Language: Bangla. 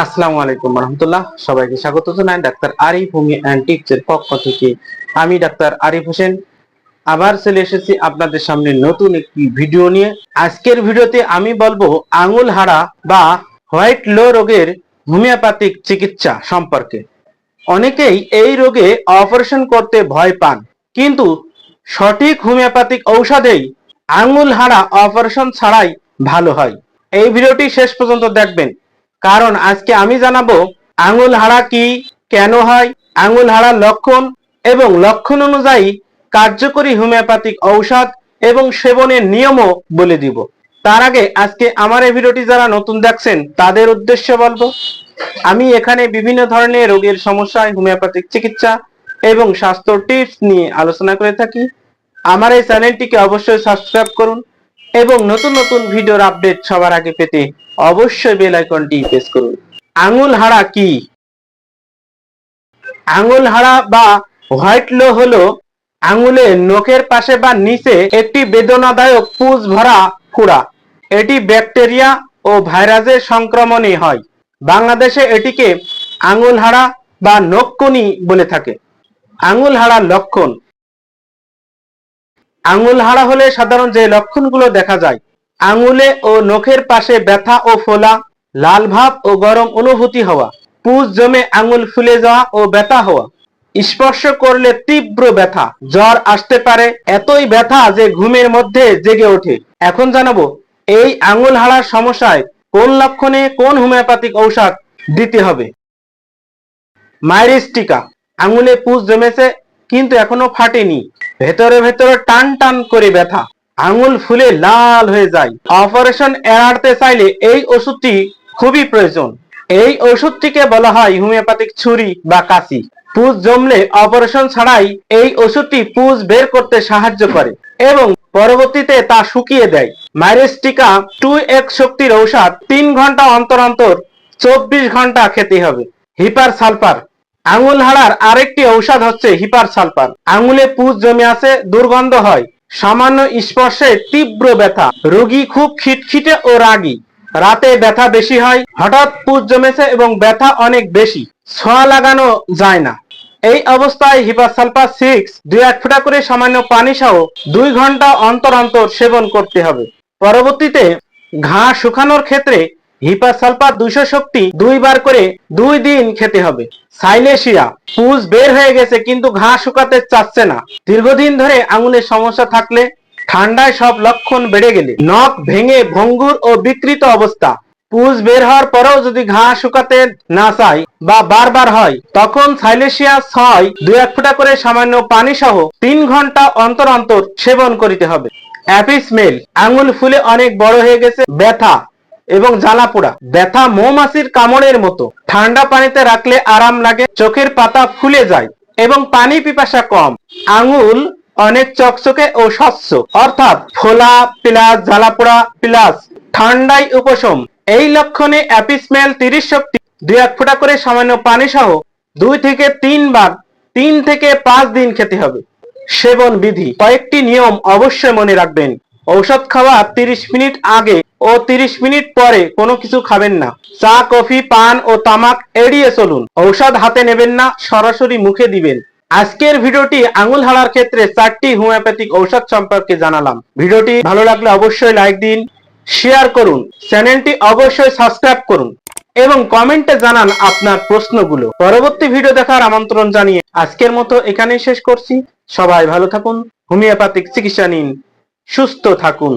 আসসালামু আলাইকুম রহমতুল্লাহ, সবাইকে স্বাগত জানাই doctor Arif homeo and tips এর পক্ষ থেকে। আমি ডাক্তার আরিফ হোসেন আবার চলে এসেছি আপনাদের সামনে নতুন একটি ভিডিও নিয়ে। আজকের ভিডিওতে আমি বলবো আঙুল হারা বা হোয়াইট লো রোগের হোমিওপ্যাথিক চিকিৎসা সম্পর্কে। অনেকেই এই রোগে অপারেশন করতে ভয় পান, কিন্তু সঠিক হোমিওপ্যাথিক ঔষধেই আঙুল হারা অপারেশন ছাড়াই ভালো হয়। এই ভিডিওটি শেষ পর্যন্ত দেখবেন, কারণ আজকে আমি জানাবো আঙুল হারা কি, কেন হয়, আঙুল হারার লক্ষণ এবং লক্ষণ অনুযায়ী কার্যকরী হোমিওপ্যাথিক ঔষধ এবং সেবনের নিয়মও বলে দিব। তার আগে আজকে আমার এই ভিডিওটি যারা নতুন দেখছেন তাদের উদ্দেশ্যে বলবো, আমি এখানে বিভিন্ন ধরনের রোগের সমস্যায় হোমিওপ্যাথিক চিকিৎসা এবং স্বাস্থ্য টিপস নিয়ে আলোচনা করে থাকি। আমার এই চ্যানেলটিকে অবশ্যই সাবস্ক্রাইব করুন এবং নতুন নতুন ভিডিওর আপডেট সবার আগে পেতে অবশ্যই বেল আইকনটি প্রেস করুন। আঙুল হারা কি? আঙুল হারা বা হোয়াইট লো হলো আঙুলের নখের পাশে বা নিচে একটি বেদনাদায়ক পুঁজ ভরা ফোড়া। এটি ব্যাকটেরিয়া ও ভাইরাসের সংক্রমণে হয়। বাংলাদেশে এটিকে আঙুল হারা বা নখকুনি বলে থাকে। আঙুল হারার লক্ষণ। আঙুল হারা হলে সাধারণ যে লক্ষণগুলো দেখা যায়: আঙুলে ও নখের পাশে ব্যথা ও ফোলা, লাল ভাব ও গরম অনুভূতি হওয়া, পুঁজ জমে আঙুল ফুলে যাওয়া ও ব্যথা হওয়া, স্পর্শ করলে তীব্র ব্যথা, জ্বর আসতে পারে, এতই ব্যথা যে ঘুমের মধ্যে জেগে ওঠে। এখন জানাবো এই আঙুল হারার সমস্যায় কোন লক্ষণে কোন হোমিওপ্যাথিক ঔষধ দিতে হবে। মাইরিস্টিকা। আঙুলে পুঁজ জমেছে কিন্তু এখনো ফাটেনি, ভেতরে ভেতরে টান টান করে ব্যথা, আঙুল ফুলে লাল হয়ে যায়। অপারেশন এড়াতে চাইলে এই ওষুধটি খুবই প্রয়োজন। এই ওষুধটিকে বলা হয় হোমিওপ্যাথিক ছুরি বা কাঁচি। পুঁজ জমলে অপারেশন ছাড়াই এই ওষুধটি পুঁজ বের করতে সাহায্য করে এবং পরবর্তীতে তা শুকিয়ে দেয়। মাইরিস্টিকা 2x শক্তির ঔষধ 3 ঘন্টা অন্তর অন্তর 24 ঘন্টা খেতে হবে। Hepar sulphur. আঙুল হারার আরেকটি ঔষধ হচ্ছে হিপার সালফার। আঙুলে পুঁজ জমে আছে, দুর্গন্ধ হয়, সামান্য স্পর্শে তীব্র ব্যথা, রোগী খুব খিটখিটে ও রাগী, রাতে ব্যথা বেশি হয়, হঠাৎ পুঁজ জমেছে এবং ব্যথা অনেক বেশি, ছোঁয়া লাগানো যায় না। এই অবস্থায় হিপার সালফার 6 2-1 ফোঁটা করে সামান্য পানি সহ 2 ঘন্টা অন্তর অন্তর সেবন করতে হবে। পরবর্তীতে ঘা শুকানোর ক্ষেত্রে হিপার সালফার 200 শক্তি 2 বার করে 2 দিন খেতে হবে। সাইলেশিয়া। পুঁজ বের হয়ে গেছে কিন্তু ঘা শুকাতে চাচ্ছে না, দীর্ঘদিন ধরে আঙুলের সমস্যা থাকলে, ঠান্ডায় সব লক্ষণ বেড়ে গেলে, নখ ভেঙে ভঙ্গুর ও বিকৃত অবস্থা, পুঁজ বের হওয়ার পরেও যদি ঘা শুকাতে না চায় বা বারবার হয়, তখন সাইলেশিয়া 6 2-1 ফোঁটা করে সামান্য পানি সহ 3 ঘন্টা অন্তর অন্তর সেবন করিতে হবে। অ্যাপিসমেল। আঙুল ফুলে অনেক বড় হয়ে গেছে, ব্যথা এবং জ্বালা পোড়া, ব্যথা মৌমাছির কামড়ের মতো, ঠান্ডা পানিতে রাখলে আরাম লাগে, চোখের পাতা ফুলে যায় এবং পানি পিপাসা কম, আঙুল অনেক চকচকে ও স্বচ্ছ, অর্থাৎ ফোলা প্লাস জ্বালা পোড়া প্লাস ঠান্ডায় উপশম। এই লক্ষণে অ্যাপিসমেল 30 শক্তি 2-1 ফোঁটা করে সামান্য পানি সহ 2 থেকে 3 বার 3 থেকে 5 দিন খেতে হবে। সেবন বিধি। কয়েকটি নিয়ম অবশ্যই মনে রাখবেন। ঔষধ খাওয়ার 30 মিনিট আগে ও 30 মিনিট পরে কোনো কিছু খাবেন না। চা, কফি, পান ও তামাক এড়িয়ে চলুন। ঔষধ হাতে নেবেন না, সরাসরি মুখে দিবেন। আজকের ভিডিওটি আঙুল হারার ক্ষেত্রে 4টি হোমিওপ্যাথিক ঔষধ সম্পর্কে জানালাম। ভিডিওটি ভালো লাগলে অবশ্যই লাইক দিন, শেয়ার করুন, চ্যানেলটি অবশ্যই সাবস্ক্রাইব করুন এবং কমেন্টে জানান আপনার প্রশ্নগুলো। পরবর্তী ভিডিও দেখার আমন্ত্রণ জানিয়ে আজকের মতো এখানেই শেষ করছি। সবাই ভালো থাকুন, হোমিওপ্যাথিক চিকিৎসা নিন, সুস্থ থাকুন।